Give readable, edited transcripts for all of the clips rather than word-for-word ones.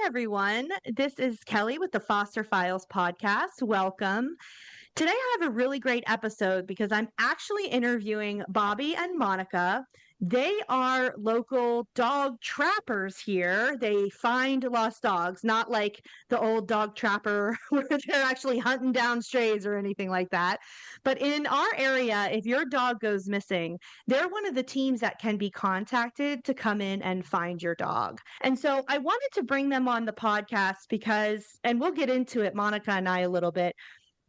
everyone. This is Kelly with the Foster Files podcast. Welcome. Today, I have a really great episode because I'm actually interviewing Bobbi and Monica. They are local dog trappers here. They find lost dogs, not like the old dog trapper where they're actually hunting down strays or anything like that. But in our area, if your dog goes missing, they're one of the teams that can be contacted to come in and find your dog. And so I wanted to bring them on the podcast because, and we'll get into it, Monica and I, a little bit.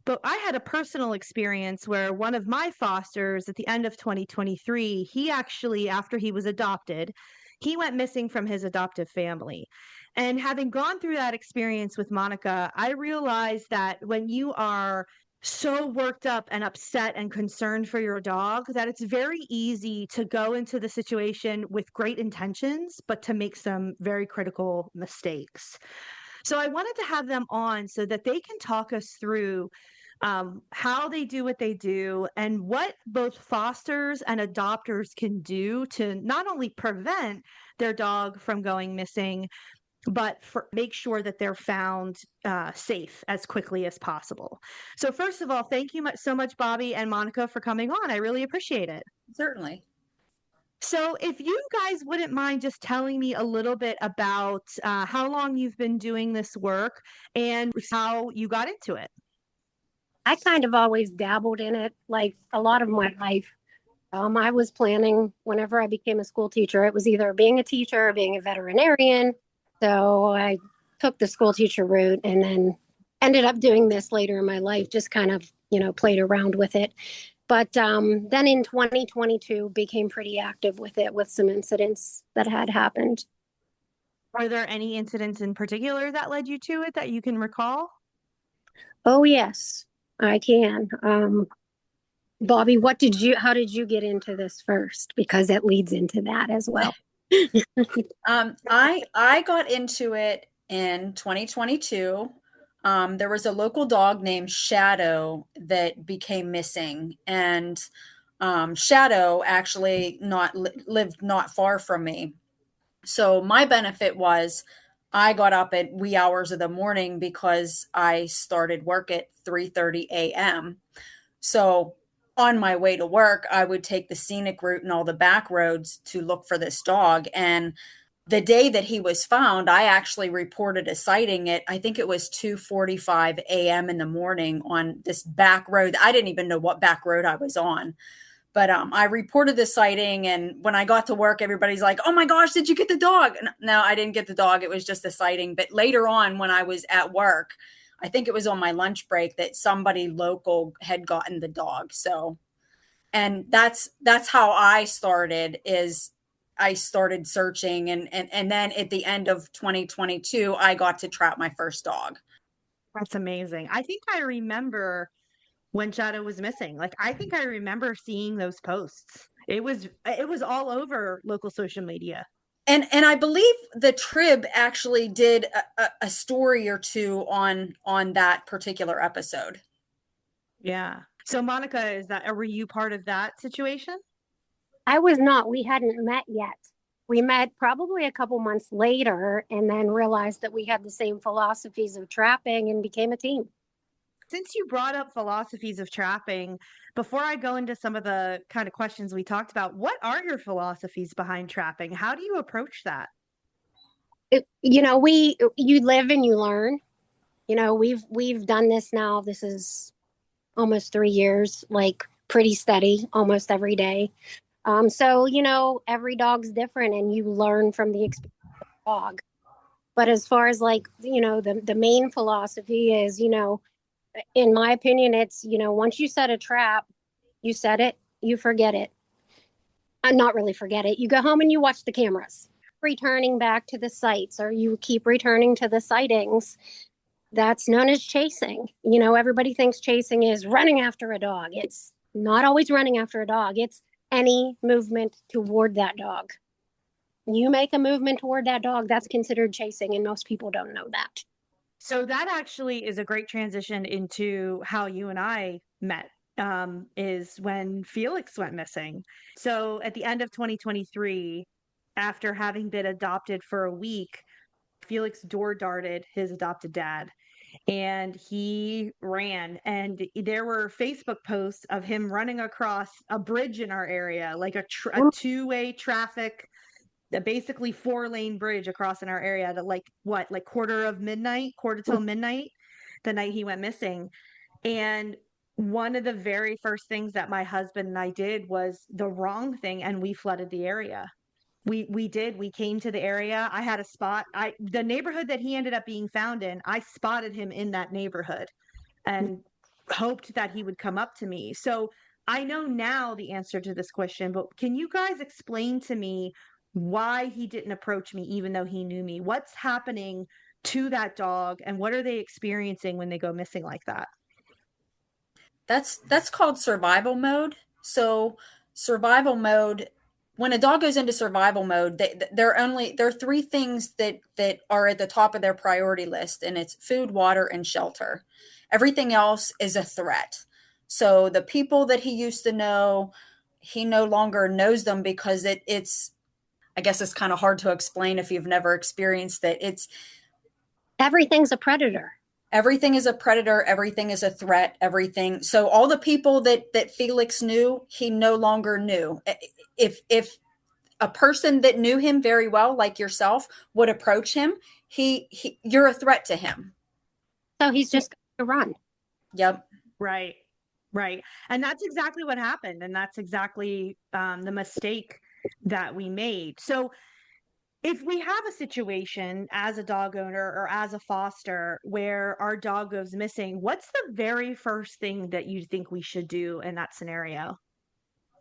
But I had a personal experience where one of my fosters at the end of 2023, he actually, after he was adopted, he went missing from his adoptive family. And having gone through that experience with Monica, I realized that when you are so worked up and upset and concerned for your dog, that it's very easy to go into the situation with great intentions, but to make some very critical mistakes. So I wanted to have them on so that they can talk us through how they do what they do and what both fosters and adopters can do to not only prevent their dog from going missing, but make sure that they're found safe as quickly as possible. So first of all, thank you so much, Bobbi and Monica, for coming on. I really appreciate it. Certainly. So if you guys wouldn't mind just telling me a little bit about how long you've been doing this work and how you got into it. I kind of always dabbled in it, like a lot of my life. I was planning whenever I became a school teacher, it was either being a teacher or being a veterinarian. So I took the school teacher route and then ended up doing this later in my life, just kind of, played around with it. But then in 2022, became pretty active with it with some incidents that had happened. Are there any incidents in particular that led you to it that you can recall? Oh, yes, I can. Bobbi, how did you get into this first? Because it leads into that as well. I got into it in 2022. There was a local dog named Shadow that became missing, and Shadow actually lived not far from me. So my benefit was I got up at wee hours of the morning because I started work at 3:30 a.m. So on my way to work, I would take the scenic route and all the back roads to look for this dog. And the day that he was found, I actually reported a sighting at, I think it was 2:45 a.m. in the morning on this back road. I didn't even know what back road I was on. But I reported the sighting, and when I got to work, everybody's like, "Oh my gosh, did you get the dog?" No, I didn't get the dog. It was just a sighting. But later on, when I was at work, I think it was on my lunch break that somebody local had gotten the dog. So, and that's how I started. Is I started searching, and then at the end of 2022, I got to trap my first dog. That's amazing. I think I remember when Shadow was missing. Like, I think I remember seeing those posts. It was all over local social media. And I believe the Trib actually did a story or two on that particular episode. Yeah. So Monica, were you part of that situation? I was not. We hadn't met yet. We met probably a couple months later and then realized that we had the same philosophies of trapping and became a team. Since you brought up philosophies of trapping, before I go into some of the kind of questions we talked about, what are your philosophies behind trapping? How do you approach that? You live and you learn. We've done this now. This is almost 3 years, like pretty steady, almost every day. So every dog's different, and you learn from the experience of the dog. But as far as the main philosophy is, in my opinion, it's, once you set a trap, you set it, you forget it. Not really forget it. You go home and you watch the cameras, returning back to the sites, or you keep returning to the sightings. That's known as chasing. Everybody thinks chasing is running after a dog. It's not always running after a dog. It's any movement toward that dog. You make a movement toward that dog, that's considered chasing, and most people don't know that. So that actually is a great transition into how you and I met, is when Felix went missing. So at the end of 2023, after having been adopted for a week, Felix door darted his adopted dad and he ran. And there were Facebook posts of him running across a bridge in our area, like a two-way traffic, basically 4-lane bridge across in our area at like quarter till midnight, the night he went missing. And one of the very first things that my husband and I did was the wrong thing, and we flooded the area. We came to the area. I had a spot. The neighborhood that he ended up being found in, I spotted him in that neighborhood and hoped that he would come up to me. So I know now the answer to this question, but can you guys explain to me why he didn't approach me even though he knew me? What's happening to that dog and what are they experiencing when they go missing like that? That's called survival mode. So survival mode, when a dog goes into survival mode, there are three things that are at the top of their priority list, and it's food, water, and shelter. Everything else is a threat. So the people that he used to know, he no longer knows them because it's I guess it's kind of hard to explain if you've never experienced it. It's Everything's a predator. Everything is a predator. Everything is a threat. Everything. So all the people that Felix knew, he no longer knew. If a person that knew him very well, like yourself, would approach him, you're a threat to him. So he's just going to run. Yep. Right. Right. And that's exactly what happened. And that's exactly the mistake that we made. So if we have a situation as a dog owner or as a foster where our dog goes missing, what's the very first thing that you think we should do in that scenario?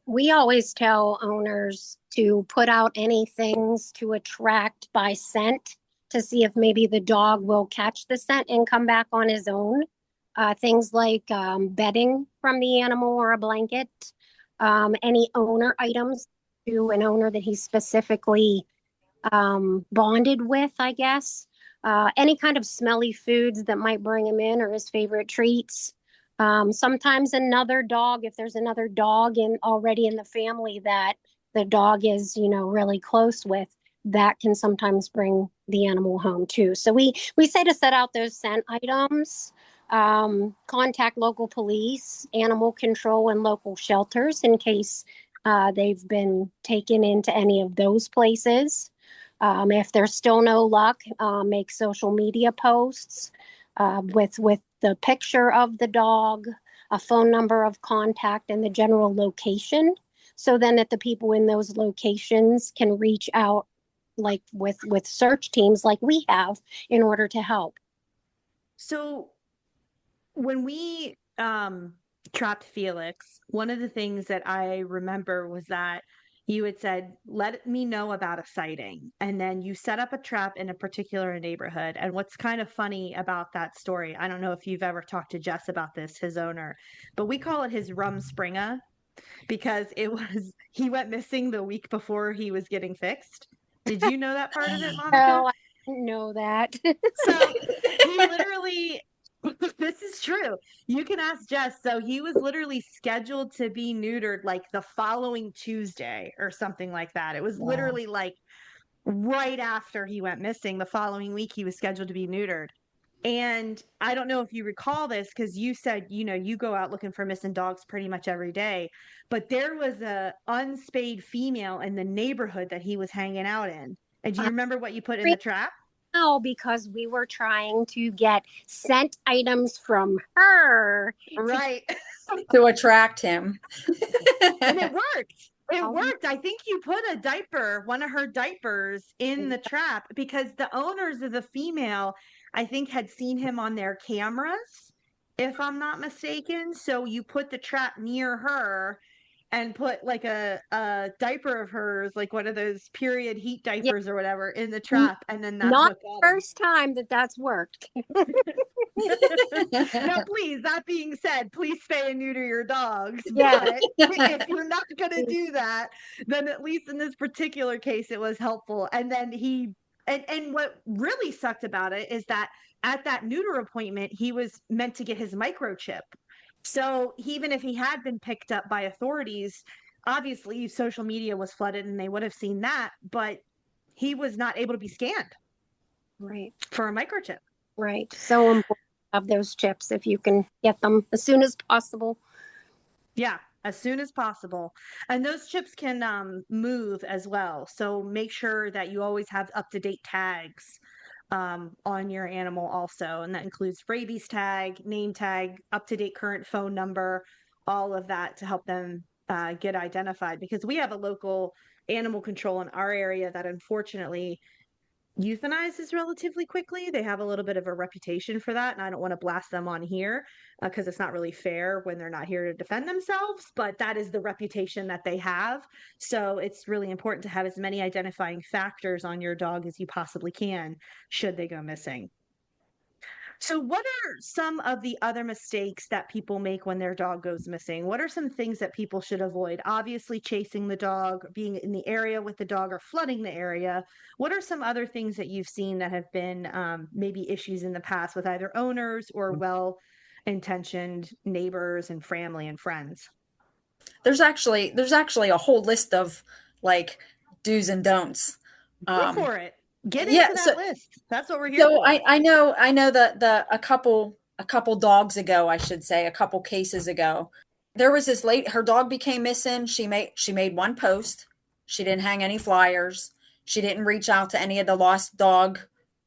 We always tell owners to put out any things to attract by scent to see if maybe the dog will catch the scent and come back on his own. Things like bedding from the animal or a blanket, any owner items to an owner that he's specifically bonded with, I guess. Any kind of smelly foods that might bring him in or his favorite treats. Sometimes another dog, if there's another dog already in the family that the dog is, really close with, that can sometimes bring the animal home too. So we say to set out those scent items, contact local police, animal control, and local shelters in case they've been taken into any of those places. If there's still no luck, make social media posts with the picture of the dog, a phone number of contact, and the general location. So then that the people in those locations can reach out like with search teams like we have in order to help. So when we trapped Felix, one of the things that I remember was that you had said, let me know about a sighting. And then you set up a trap in a particular neighborhood. And what's kind of funny about that story, I don't know if you've ever talked to Jess about this, his owner, but we call it his rum springa because he went missing the week before he was getting fixed. Did you know that part of it, Monica? No, I didn't know that. So he literally, this is true. You can ask Jess. So he was literally scheduled to be neutered like the following Tuesday or something like that. It was literally like right after he went missing. The following week, he was scheduled to be neutered. And I don't know if you recall this because you said, you go out looking for missing dogs pretty much every day. But there was a unspayed female in the neighborhood that he was hanging out in. And do you remember what you put in the trap? No, because we were trying to get scent items from her. Right. To attract him. And it worked. It worked. I think you put one of her diapers in the trap because the owners of the female, I think, had seen him on their cameras, if I'm not mistaken. So you put the trap near her and put like a diaper of hers, like one of those period heat diapers or whatever, in the trap. And then that's not what got the first time that's worked. Now, please, that being said, please spay and neuter your dogs. Yeah. But if you're not going to do that, then at least in this particular case, it was helpful. And then and what really sucked about it is that at that neuter appointment, he was meant to get his microchip. So even if he had been picked up by authorities, obviously social media was flooded and they would have seen that, but he was not able to be scanned. Right. for a microchip. Right. So important to have those chips if you can get them as soon as possible. Yeah, as soon as possible. And those chips can move as well. So make sure that you always have up-to-date tags on your animal also. And that includes rabies tag, name tag, up-to-date current phone number, all of that to help them get identified. Because we have a local animal control in our area that unfortunately euthanizes relatively quickly. They have a little bit of a reputation for that, and I don't want to blast them on here because it's not really fair when they're not here to defend themselves, but that is the reputation that they have. So it's really important to have as many identifying factors on your dog as you possibly can should they go missing. So, what are some of the other mistakes that people make when their dog goes missing? What are some things that people should avoid? Obviously, chasing the dog, being in the area with the dog, or flooding the area. What are some other things that you've seen that have been maybe issues in the past with either owners or well-intentioned neighbors and family and friends? There's actually a whole list of like do's and don'ts. Go Um, for it. Get yeah, into so that list. That's what we're here so for. I know that a couple dogs ago, I should say, a couple cases ago, there was this lady, her dog became missing. She made one post. She didn't hang any flyers. She didn't reach out to any of the lost dog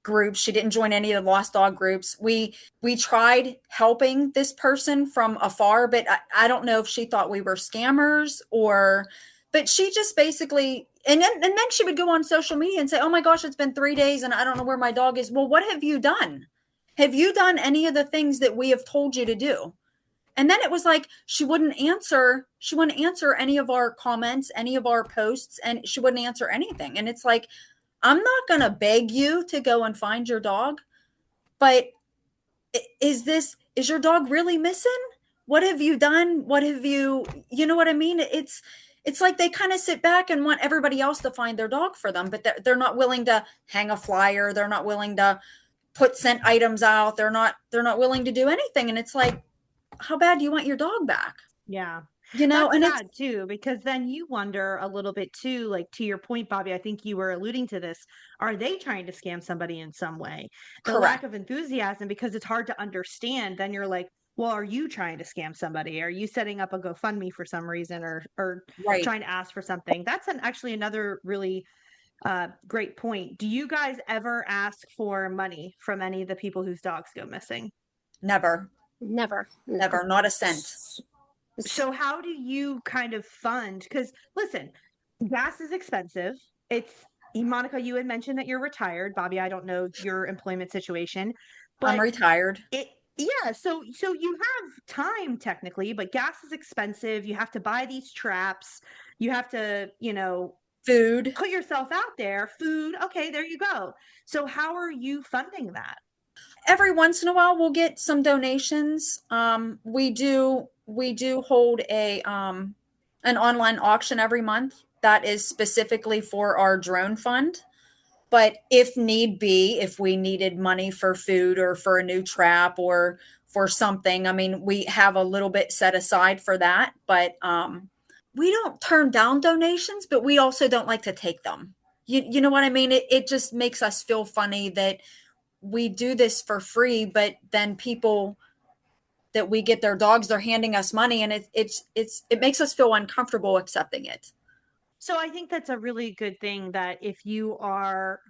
groups. She didn't join any of the lost dog groups. We tried helping this person from afar, but I don't know if she thought we were scammers or, but she just basically, and then she would go on social media and say, oh my gosh, it's been 3 days and I don't know where my dog is. Well, what have you done? Have you done any of the things that we have told you to do? And then it was like she wouldn't answer any of our comments, any of our posts, and she wouldn't answer anything. And it's like, I'm not going to beg you to go and find your dog, but is your dog really missing? What have you done? What have you know what I mean? It's like they kind of sit back and want everybody else to find their dog for them, but they're not willing to hang a flyer. They're not willing to put scent items out. They're not willing to do anything. And it's like, how bad do you want your dog back? Yeah. And That's it's sad too, because then you wonder a little bit too, like to your point, Bobby, I think you were alluding to this. Are they trying to scam somebody in some way? The lack correct. of enthusiasm, because it's hard to understand, then you're like, well, are you trying to scam somebody? Are you setting up a GoFundMe for some reason or Right. trying to ask for something? That's actually another really great point. Do you guys ever ask for money from any of the people whose dogs go missing? Never, Never. No. never, not a cent. So how do you kind of fund? Because listen, gas is expensive. It's Monica, you had mentioned that you're retired. Bobby, I don't know your employment situation, I'm but retired. it yeah, so you have time technically, but gas is expensive. You have to buy these traps. You have to, Food. put yourself out there. Food. Okay, there you go. So how are you funding that? Every once in a while we'll get some donations. We do hold a an online auction every month that is specifically for our drone fund. But if need be, if we needed money for food or for a new trap or for something, I mean, we have a little bit set aside for that. But we don't turn down donations, but we also don't like to take them. You know what I mean? It just makes us feel funny that we do this for free, but then people that we get their dogs, they're handing us money, and it makes us feel uncomfortable accepting it. So I think that's a really good thing that if you are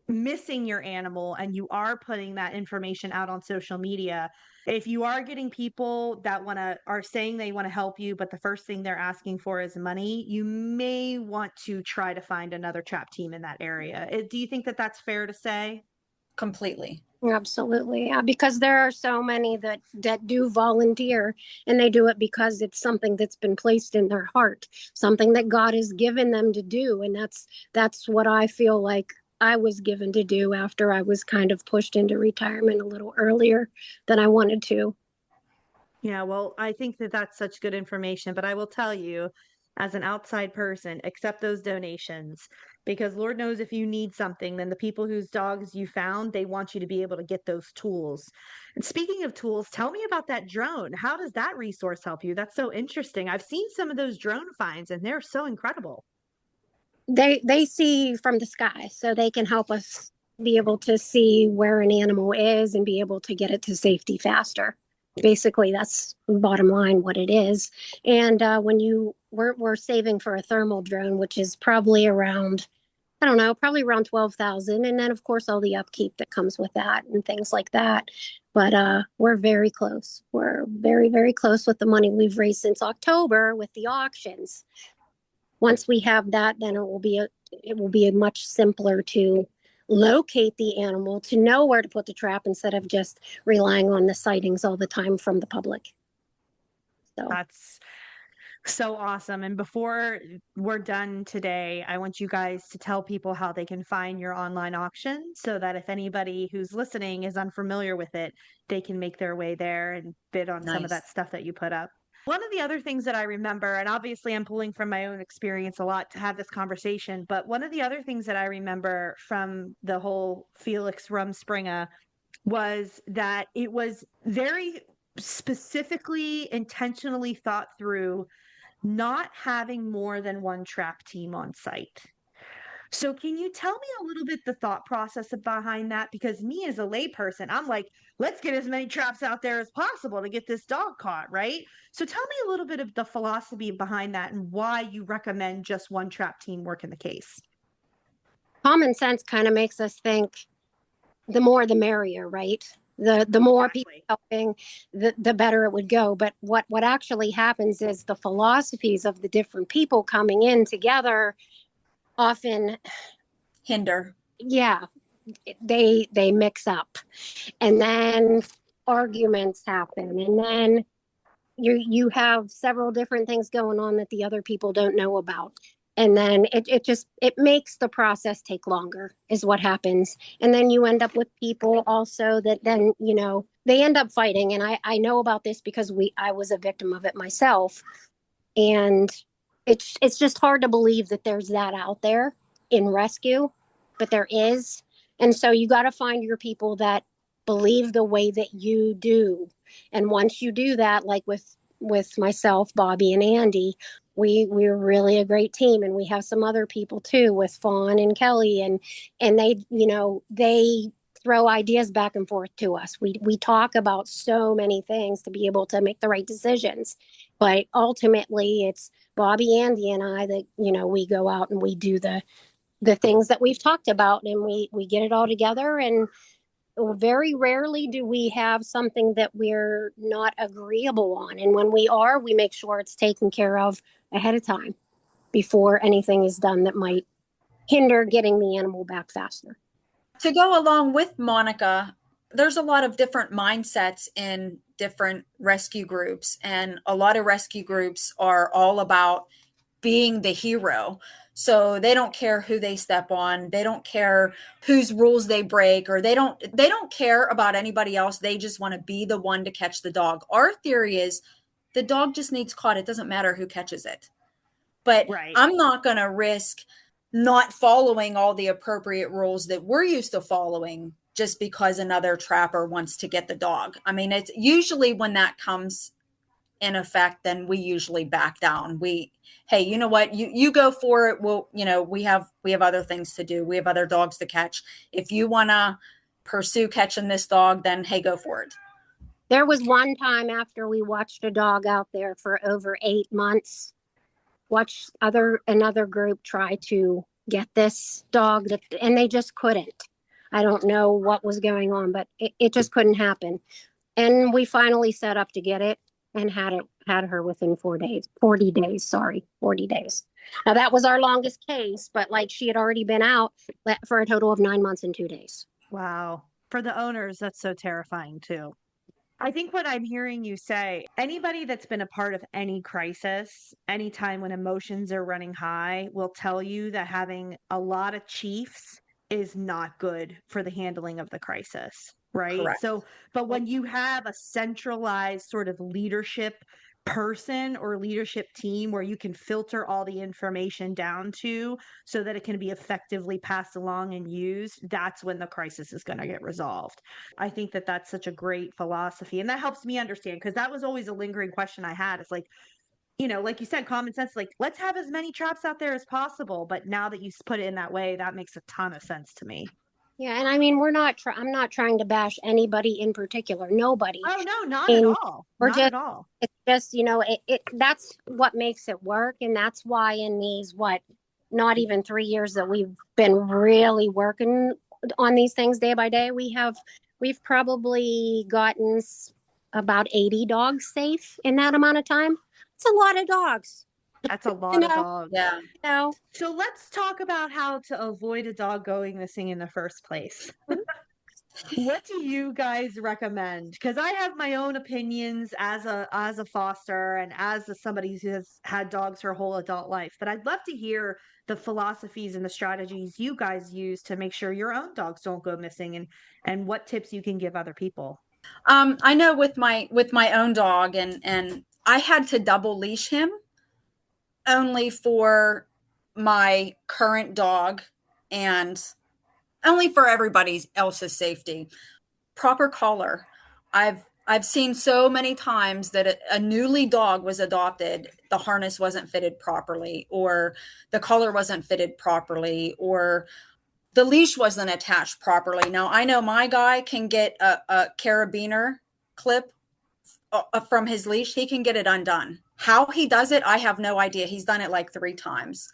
missing your animal and you are putting that information out on social media, if you are getting people that are saying they want to help you, but the first thing they're asking for is money, you may want to try to find another trap team in that area. Do you think that that's fair to say? Completely. Absolutely. Yeah, because there are so many that do volunteer, and they do it because it's something that's been placed in their heart, something that God has given them to do. And that's what I feel like I was given to do after I was kind of pushed into retirement a little earlier than I wanted to. Yeah, well, I think that that's such good information, but I will tell you, as an outside person, accept those donations because Lord knows if you need something, then the people whose dogs you found, they want you to be able to get those tools. And speaking of tools, tell me about that drone. How does that resource help you? That's so interesting. I've seen some of those drone finds and they're so incredible. They see from the sky, so they can help us be able to see where an animal is and be able to get it to safety faster. Basically, that's bottom line what it is. And we're saving for a thermal drone, which is probably around, I don't know, probably around 12,000. And then of course all the upkeep that comes with that and things like that. But we're very close. We're very, very close with the money we've raised since October with the auctions. Once we have that, then it will be a much simpler to locate the animal, to know where to put the trap instead of just relying on the sightings all the time from the public. So That's so awesome. And before we're done today, I want you guys to tell people how they can find your online auction so that if anybody who's listening is unfamiliar with it, they can make their way there and bid on some of Nice. that stuff that you put up. One of the other things that I remember, and obviously I'm pulling from my own experience a lot to have this conversation, but one of the other things that I remember from the whole Felix Rumspringa was that it was very specifically, intentionally thought through, not having more than one trap team on site. So can you tell me a little bit the thought process behind that? Because me as a layperson, I'm like, let's get as many traps out there as possible to get this dog caught, right? So tell me a little bit of the philosophy behind that and why you recommend just one trap team work in the case. common sense kind of makes us think the more the merrier, right? The more people helping, the better it would go. But what actually happens is the philosophies of the different people coming in together often hinder. Yeah, they mix up, and then arguments happen, and then you have several different things going on that the other people don't know about, and then it makes the process take longer is what happens. And then you end up with people also that then they end up fighting. And I know about this because I was a victim of it myself, and it's just hard to believe that there's that out there in rescue, but there is. And so you got to find your people that believe the way that you do. And once you do that, like with myself, Bobbi, and Andy, we're really a great team. And we have some other people too, with Fawn and Kelly, and they throw ideas back and forth to us. We talk about so many things to be able to make the right decisions, but ultimately it's Bobbi, Andy, and I that we go out and we do the things that we've talked about, and we get it all together. And very rarely do we have something that we're not agreeable on. And when we are, we make sure it's taken care of ahead of time before anything is done that might hinder getting the animal back faster. To go along with Monica, there's a lot of different mindsets in different rescue groups, and a lot of rescue groups are all about being the hero. So they don't care who they step on, they don't care whose rules they break, or they don't care about anybody else. They just want to be the one to catch the dog. Our theory is the dog just needs caught. It doesn't matter who catches it. But Right. I'm not going to risk not following all the appropriate rules that we're used to following just because another trapper wants to get the dog. I mean, it's usually when that comes in effect, then we usually back down. Hey, you know what? You go for it. We'll, we have other things to do. We have other dogs to catch. If you want to pursue catching this dog, then hey, go for it. There was one time after we watched a dog out there for over 8 months, watched another group try to get this dog, and they just couldn't. I don't know what was going on, but it just couldn't happen. And we finally set up to get it and had her within 40 days. Now that was our longest case, but like she had already been out for a total of 9 months and 2 days. Wow. For the owners, that's so terrifying too. I think what I'm hearing you say, anybody that's been a part of any crisis, anytime when emotions are running high, will tell you that having a lot of chiefs is not good for the handling of the crisis, right? Correct. So, but when you have a centralized sort of leadership person or leadership team where you can filter all the information down to so that it can be effectively passed along and used, that's when the crisis is going to get resolved. I think that that's such a great philosophy, and that helps me understand, because that was always a lingering question I had. It's like, like you said, common sense, like let's have as many traps out there as possible. But now that you put it in that way, that makes a ton of sense to me. Yeah, and I mean, I'm not trying to bash anybody in particular. Nobody. Oh no, not at And all. we're Not just at all. it's just, that's what makes it work. And that's why in these not even 3 years that we've been really working on these things day by day, we've probably gotten about 80 dogs safe in that amount of time. It's a lot of dogs. That's a You lot of know, dogs. Yeah. you know. So let's talk about how to avoid a dog going missing in the first place. What do you guys recommend? Because I have my own opinions as a foster and somebody who has had dogs her whole adult life. But I'd love to hear the philosophies and the strategies you guys use to make sure your own dogs don't go missing, and what tips you can give other people. I know with my own dog, and I had to double leash him only for my current dog and only for everybody else's safety. Proper collar. I've seen so many times that a newly dog was adopted, the harness wasn't fitted properly, or the collar wasn't fitted properly, or the leash wasn't attached properly. Now I know my guy can get a carabiner clip from his leash. He can get it undone. How he does it, I have no idea. He's done it like 3 times.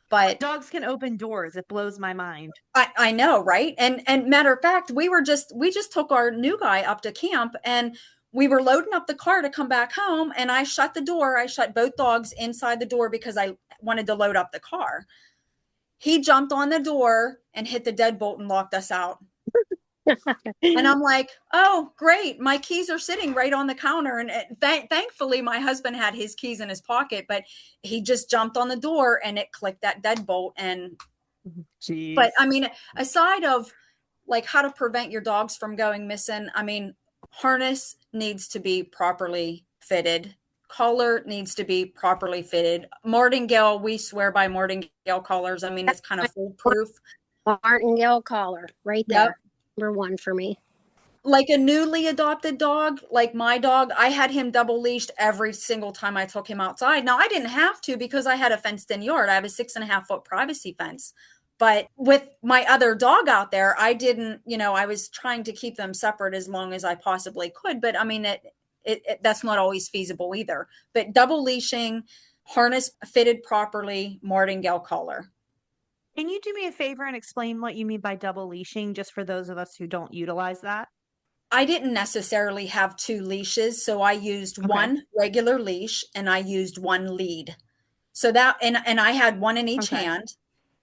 But Dogs can open doors. It blows my mind. I know, right? And matter of fact, we just took our new guy up to camp, and we were loading up the car to come back home, and I shut the door. I shut both dogs inside the door because I wanted to load up the car. He jumped on the door and hit the deadbolt and locked us out. And I'm like, oh, great. My keys are sitting right on the counter. And thankfully, my husband had his keys in his pocket, but he just jumped on the door and it clicked that deadbolt. And, Jeez. but I mean, aside of like how to prevent your dogs from going missing, I mean, harness needs to be properly fitted. Collar needs to be properly fitted. Martingale, we swear by martingale collars. I mean, it's kind of foolproof. Martingale collar right there. Yep. Number one for me. Like a newly adopted dog, like my dog, I had him double leashed every single time I took him outside. Now I didn't have to because I had a fenced in yard. I have a 6.5 foot privacy fence. But with my other dog out there, I didn't, I was trying to keep them separate as long as I possibly could. But I mean, that's not always feasible either. But double leashing, harness fitted properly, martingale collar. Can you do me a favor and explain what you mean by double leashing, just for those of us who don't utilize that? I didn't necessarily have 2 leashes, so I used one regular leash and I used one lead. So that, and I had one in each hand.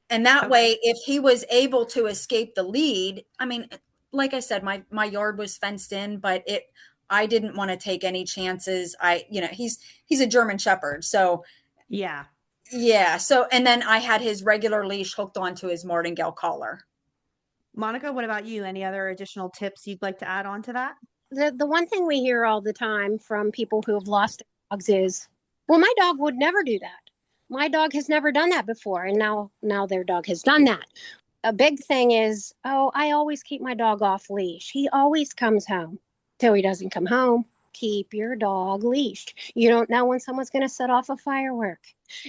And that way, if he was able to escape the lead, I mean, like I said, my yard was fenced in, but I didn't want to take any chances. He's a German Shepherd. So yeah. So, and then I had his regular leash hooked onto his martingale collar. Monica, what about you? Any other additional tips you'd like to add on to that? The one thing we hear all the time from people who have lost their dogs is, well, my dog would never do that. My dog has never done that before. And now their dog has done that. A big thing is, oh, I always keep my dog off leash. He always comes home. Till he doesn't come home, keep your dog leashed. You don't know when someone's going to set off a firework.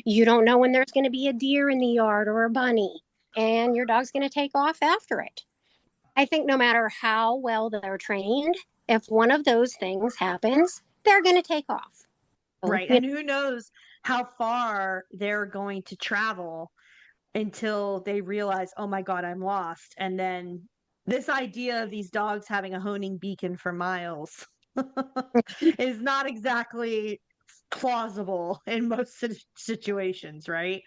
You don't know when there's going to be a deer in the yard or a bunny, and your dog's going to take off after it. I think no matter how well they're trained, if one of those things happens, they're going to take off. Right. And who knows how far they're going to travel until they realize, oh my God, I'm lost. And then this idea of these dogs having a honing beacon for miles is not exactly plausible in most situations, right?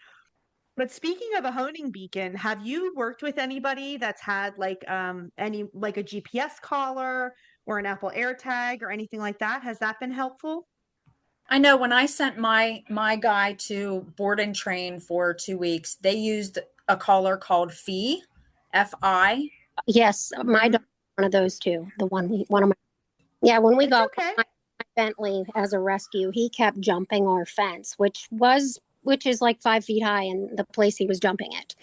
But speaking of a honing beacon, have you worked with anybody that's had like a GPS collar or an Apple AirTag or anything like that? Has that been helpful? I know when I sent my guy to board and train for 2 weeks, they used a collar called FI, F-I. Yes, my dog, one of those two. When we got my Bentley as a rescue, he kept jumping our fence, which is like 5 feet high in the place he was jumping it.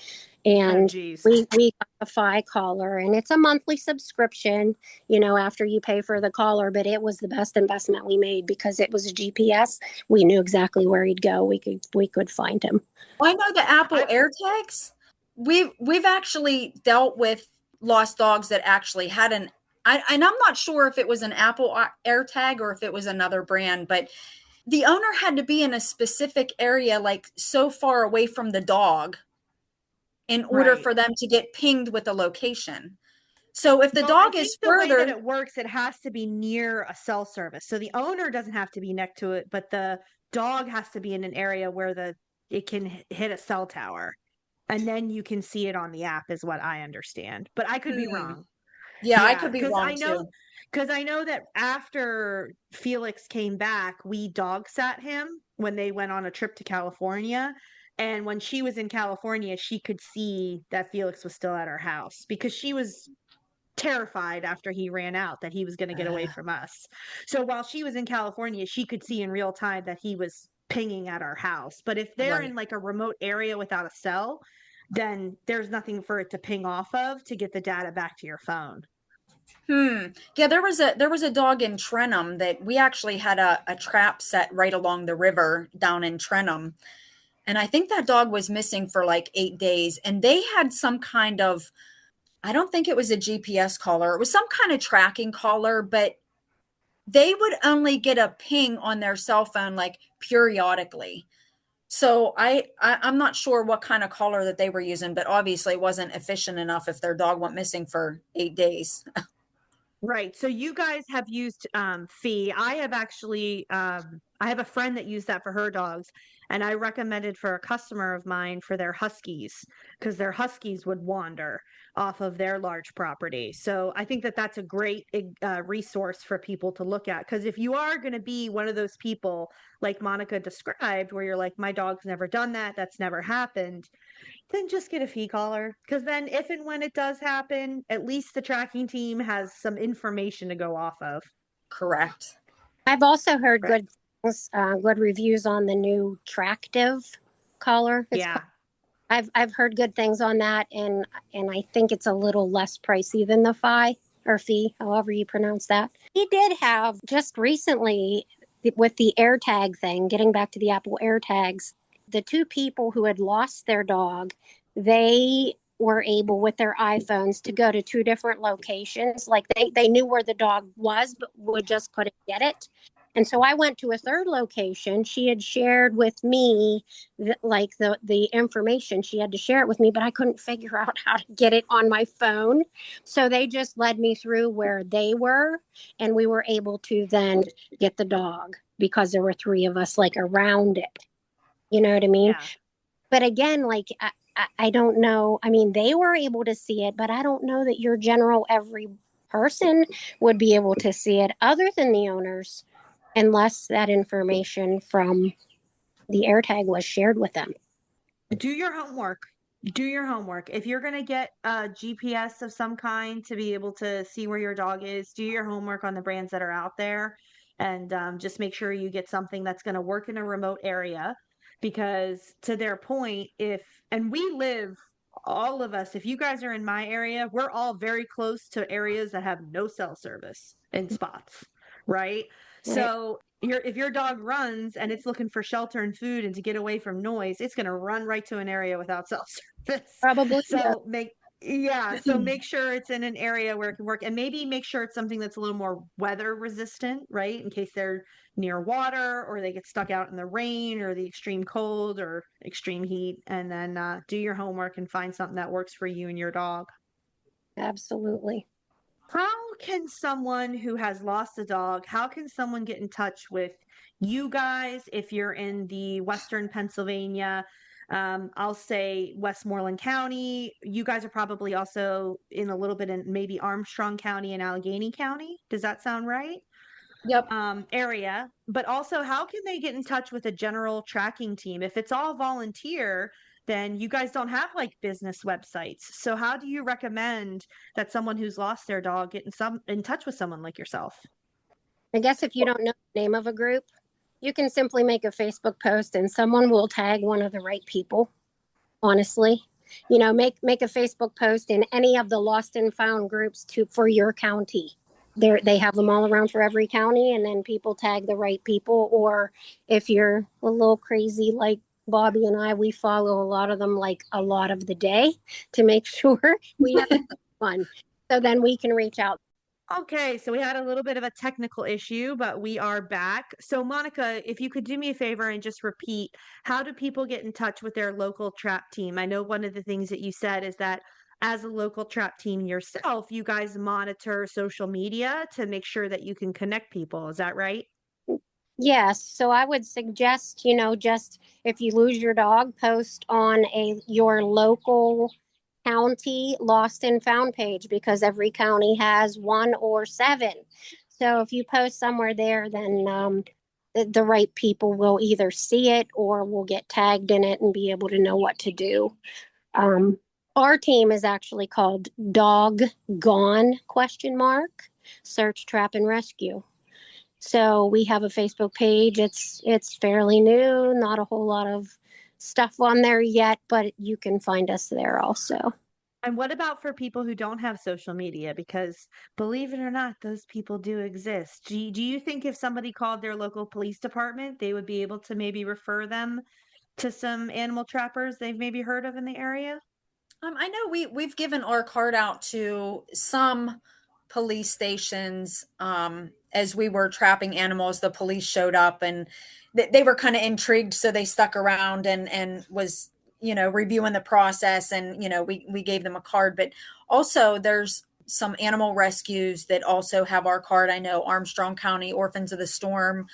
And we got a FI collar, and it's a monthly subscription, after you pay for the collar, but it was the best investment we made because it was a GPS. We knew exactly where he'd go. We could find him. I know the Apple AirTags. We've actually dealt with lost dogs that actually had and I'm not sure if it was an Apple AirTag or if it was another brand, but the owner had to be in a specific area, like so far away from the dog, in order for them to get pinged with a location. So if the I dog think is the way that further, it works, it has to be near a cell service. So the owner doesn't have to be next to it, but the dog has to be in an area where it can hit a cell tower. And then you can see it on the app, is what I understand. But I could be wrong. yeah, I Yeah, could be wrong too. because I know that after Felix came back, we dog sat him when they went on a trip to California. And when she was in California, she could see that Felix was still at her house because she was terrified after he ran out that he was going to get away from us. So while she was in California, she could see in real time that he was pinging at our house. But if they're Right. in like a remote area without a cell, then there's nothing for it to ping off of to get the data back to your phone. Yeah, there was a dog in Trenum that we actually had a trap set right along the river down in Trenum. And I think that dog was missing for like 8 days. And they had some kind of, I don't think it was a GPS collar. It was some kind of tracking collar, but they would only get a ping on their cell phone like periodically. So I'm not sure what kind of collar that they were using, but obviously it wasn't efficient enough if their dog went missing for 8 days. Right. So you guys have used Fee. I have actually I have a friend that used that for her dogs, and I recommended for a customer of mine for their huskies because their huskies would wander off of their large property. So I think that that's a great resource for people to look at because if you are going to be one of those people like Monica described, where you're like, my dog's never done that, that's never happened, then just get a fee collar because then if and when it does happen, at least the tracking team has some information to go off of. Correct. I've also heard good things, good reviews on the new Tractive collar. Yeah. I've heard good things on that, and I think it's a little less pricey than the fee, however you pronounce that. He did have just recently with the AirTag thing, getting back to the Apple AirTags, the two people who had lost their dog, they were able with their iPhones to go to two different locations. Like they knew where the dog was, but just couldn't get it. And so I went to a third location. She had shared with me the information. She had to share it with me, but I couldn't figure out how to get it on my phone. So they just led me through where they were, and we were able to then get the dog because there were three of us like around it. You know what I mean? Yeah. But again, like I don't know. I mean, they were able to see it, but I don't know that your general every person would be able to see it other than the owners, unless that information from the AirTag was shared with them. Do your homework. Do your homework. If you're going to get a GPS of some kind to be able to see where your dog is, do your homework on the brands that are out there and just make sure you get something that's going to work in a remote area. Because to their point, and we live, all of us, if you guys are in my area, we're all very close to areas that have no cell service in spots, right? So if your dog runs and it's looking for shelter and food and to get away from noise, it's going to run right to an area without cell service. Probably. So make sure it's in an area where it can work, and maybe make sure it's something that's a little more weather resistant, right? In case they're near water or they get stuck out in the rain or the extreme cold or extreme heat. And then do your homework and find something that works for you and your dog. Absolutely. How can someone who has lost a dog, how can someone get in touch with you guys if you're in the Western Pennsylvania? I'll say Westmoreland County. You guys are probably also in a little bit in maybe Armstrong County and Allegheny County. Does that sound right? Yep. Area. But also, how can they get in touch with a general tracking team? If it's all volunteer, then you guys don't have like business websites. So how do you recommend that someone who's lost their dog get in touch with someone like yourself? I guess if you don't know the name of a group, you can simply make a Facebook post and someone will tag one of the right people. Honestly, make a Facebook post in any of the lost and found groups for your county. They have them all around for every county, and then people tag the right people. Or if you're a little crazy like Bobbi and I, we follow a lot of them like a lot of the day to make sure we have fun. So then we can reach out. Okay, so we had a little bit of a technical issue, but we are back. So, Monica, if you could do me a favor and just repeat, how do people get in touch with their local trap team? I know one of the things that you said is that as a local trap team yourself, you guys monitor social media to make sure that you can connect people. Is that right? Yes, so I would suggest, just if you lose your dog, post on your local county lost and found page, because every county has 1 or 7. So if you post somewhere there, then the right people will either see it or will get tagged in it and be able to know what to do. Um, our team is actually called Dog Gone question mark Search, Trap, and Rescue. So we have a Facebook page. It's fairly new, not a whole lot of stuff on there yet, but you can find us there also. And what about for people who don't have social media? Because believe it or not, those people do exist. Do you think if somebody called their local police department, they would be able to maybe refer them to some animal trappers they've maybe heard of in the area? I know we've given our card out to some police stations. As we were trapping animals, the police showed up and they were kind of intrigued, so they stuck around and was reviewing the process, and we gave them a card. But also there's some animal rescues that also have our card. I know Armstrong County Orphans of the Storm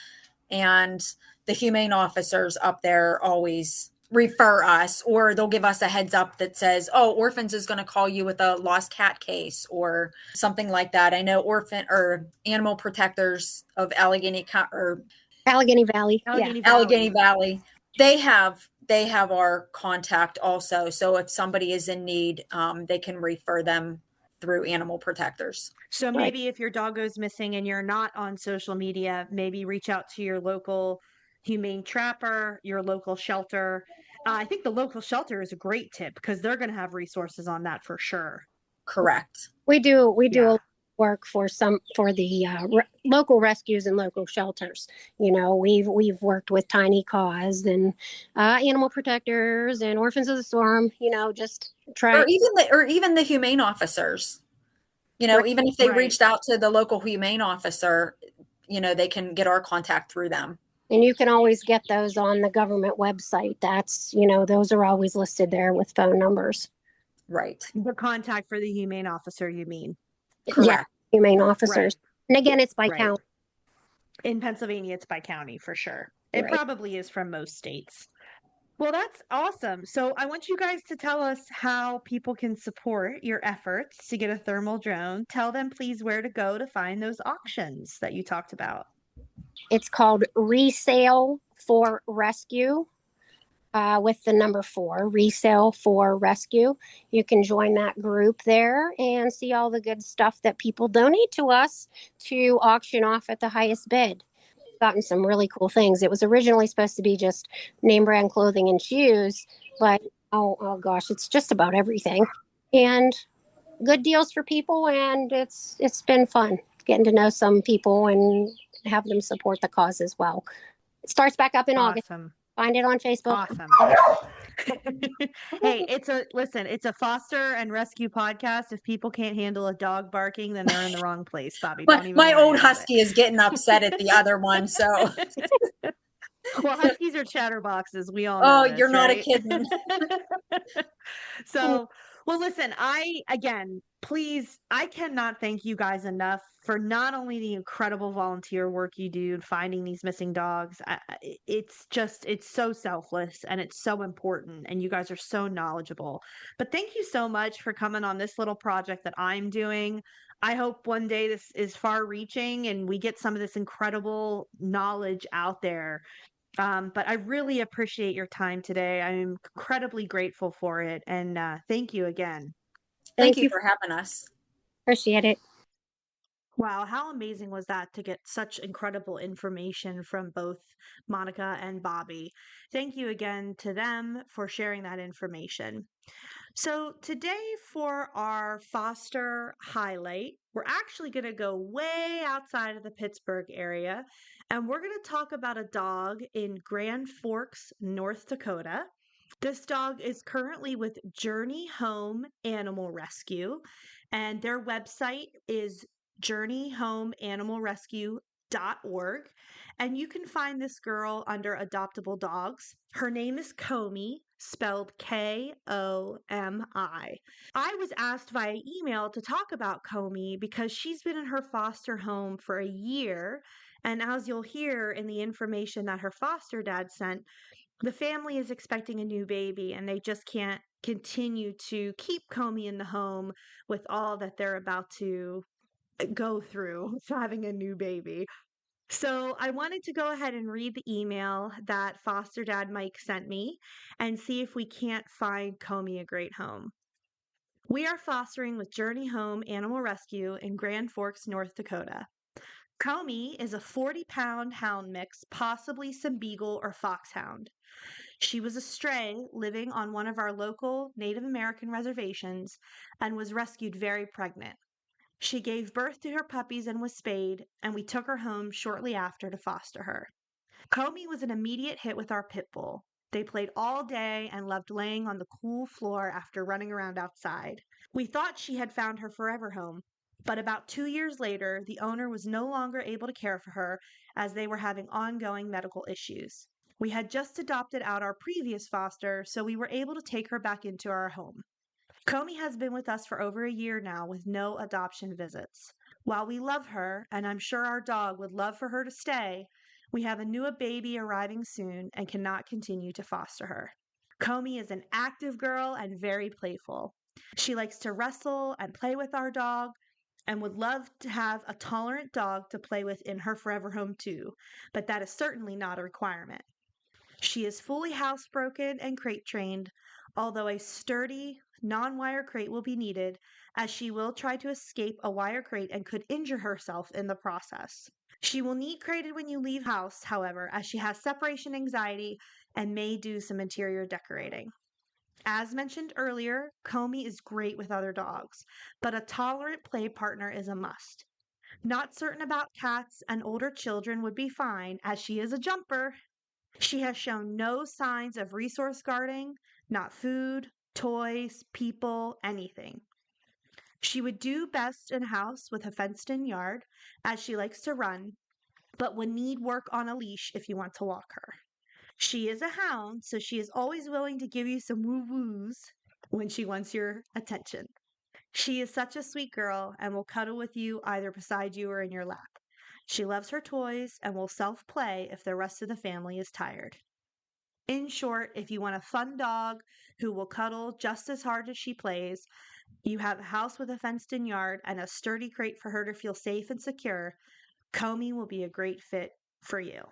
and the humane officers up there always refer us, or they'll give us a heads up that says, oh, Orphans is going to call you with a lost cat case or something like that. I know orphan or animal protectors of Allegheny or Allegheny Valley. Allegheny Yeah. Valley. Allegheny Valley, they have our contact also. So if somebody is in need, they can refer them through animal protectors. So Right. maybe if your dog goes missing and you're not on social media, maybe reach out to your local humane trapper, your local shelter. I think the local shelter is a great tip because they're going to have resources on that for sure. Correct. We do Yeah. work for the local rescues and local shelters. We've worked with Tiny Cause and animal protectors and Orphans of the Storm. Just try or even the humane officers. Right. Even if they Right. reached out to the local humane officer, they can get our contact through them. And you can always get those on the government website. That's, those are always listed there with phone numbers. Right. The contact for the humane officer, you mean? Correct. Yeah, humane officers. Right. And again, it's by Right. county. In Pennsylvania, it's by county for sure. It Right. probably is from most states. Well, that's awesome. So I want you guys to tell us how people can support your efforts to get a thermal drone. Tell them, please, where to go to find those auctions that you talked about. It's called Resale for Rescue, with the number 4, Resale for Rescue. You can join that group there and see all the good stuff that people donate to us to auction off at the highest bid. Gotten some really cool things. It was originally supposed to be just name brand clothing and shoes, but oh gosh, it's just about everything. And good deals for people, and it's been fun getting to know some people and have them support the cause as well. It starts back up in August. Awesome. Find it on Facebook. Awesome. Hey, it's a foster and rescue podcast. If people can't handle a dog barking, then they're in the wrong place, Bobbi. Don't even My worry old about husky is getting upset at the other one. So, well, huskies are chatterboxes. We all know this, you're not right? kidding. So, well, listen, please, I cannot thank you guys enough for not only the incredible volunteer work you do in finding these missing dogs. It's so selfless and it's so important. And you guys are so knowledgeable. But thank you so much for coming on this little project that I'm doing. I hope one day this is far reaching and we get some of this incredible knowledge out there. But I really appreciate your time today. I'm incredibly grateful for it. And thank you again. Thank you for having us. Appreciate it. Wow, how amazing was that to get such incredible information from both Monica and Bobbi? Thank you again to them for sharing that information. So, today for our foster highlight, we're actually going to go way outside of the Pittsburgh area and we're going to talk about a dog in Grand Forks, North Dakota. This dog is currently with Journey Home Animal Rescue, and their website is journeyhomeanimalrescue.org. And you can find this girl under adoptable dogs. Her name is Komi, spelled Komi. I was asked via email to talk about Komi because she's been in her foster home for a year. And as you'll hear in the information that her foster dad sent, the family is expecting a new baby and they just can't continue to keep Komi in the home with all that they're about to go through having a new baby. So I wanted to go ahead and read the email that foster dad Mike sent me and see if we can't find Komi a great home. We are fostering with Journey Home Animal Rescue in Grand Forks, North Dakota. Komi is a 40-pound hound mix, possibly some beagle or foxhound. She was a stray living on one of our local Native American reservations and was rescued very pregnant. She gave birth to her puppies and was spayed, and we took her home shortly after to foster her. Komi was an immediate hit with our pit bull. They played all day and loved laying on the cool floor after running around outside. We thought she had found her forever home, but about 2 years later, the owner was no longer able to care for her as they were having ongoing medical issues. We had just adopted out our previous foster, so we were able to take her back into our home. Komi has been with us for over a year now with no adoption visits. While we love her, and I'm sure our dog would love for her to stay, we have a new baby arriving soon and cannot continue to foster her. Komi is an active girl and very playful. She likes to wrestle and play with our dog and would love to have a tolerant dog to play with in her forever home too, but that is certainly not a requirement. She is fully housebroken and crate trained, although a sturdy, non-wire crate will be needed, as she will try to escape a wire crate and could injure herself in the process. She will need crated when you leave house, however, as she has separation anxiety and may do some interior decorating. As mentioned earlier, Komi is great with other dogs, but a tolerant play partner is a must. Not certain about cats, and older children would be fine, as she is a jumper. She has shown no signs of resource guarding, not food, toys, people, anything. She would do best in a house with a fenced-in yard, as she likes to run, but would need work on a leash if you want to walk her. She is a hound, so she is always willing to give you some woo-woos when she wants your attention. She is such a sweet girl and will cuddle with you either beside you or in your lap. She loves her toys and will self-play if the rest of the family is tired. In short, if you want a fun dog who will cuddle just as hard as she plays, you have a house with a fenced-in yard and a sturdy crate for her to feel safe and secure, Komi will be a great fit for you.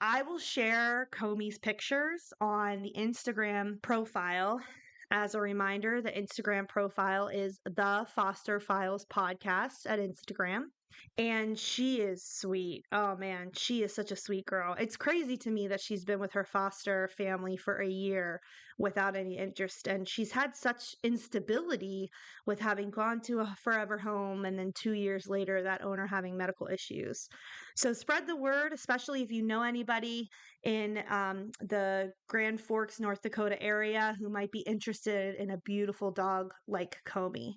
I will share Komi's pictures on the Instagram profile. As a reminder, the Instagram profile is the Foster Files Podcast at Instagram. And she is sweet. Oh man, she is such a sweet girl. It's crazy to me that she's been with her foster family for a year without any interest. And she's had such instability with having gone to a forever home and then 2 years later, that owner having medical issues. So spread the word, especially if you know anybody in the Grand Forks, North Dakota area who might be interested in a beautiful dog like Komi.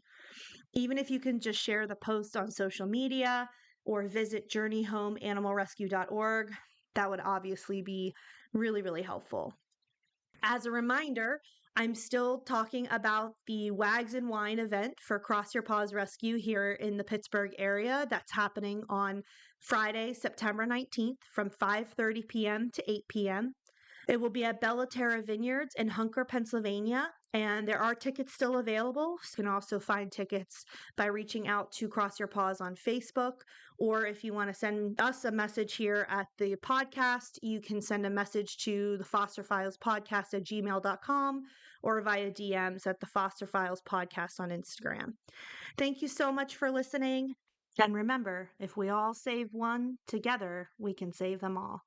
Even if you can just share the post on social media or visit journeyhomeanimalrescue.org, that would obviously be really, really helpful. As a reminder, I'm still talking about the Wags and Wine event for Cross Your Paws Rescue here in the Pittsburgh area. That's happening on Friday, September 19th from 5:30 p.m. to 8 p.m. It will be at Bella Terra Vineyards in Hunker, Pennsylvania, and there are tickets still available. You can also find tickets by reaching out to Cross Your Paws on Facebook, or if you want to send us a message here at the podcast, you can send a message to the fosterfilespodcast@gmail.com or via DMs at the Foster Files Podcast on Instagram. Thank you so much for listening. And remember, if we all save one, together we can save them all.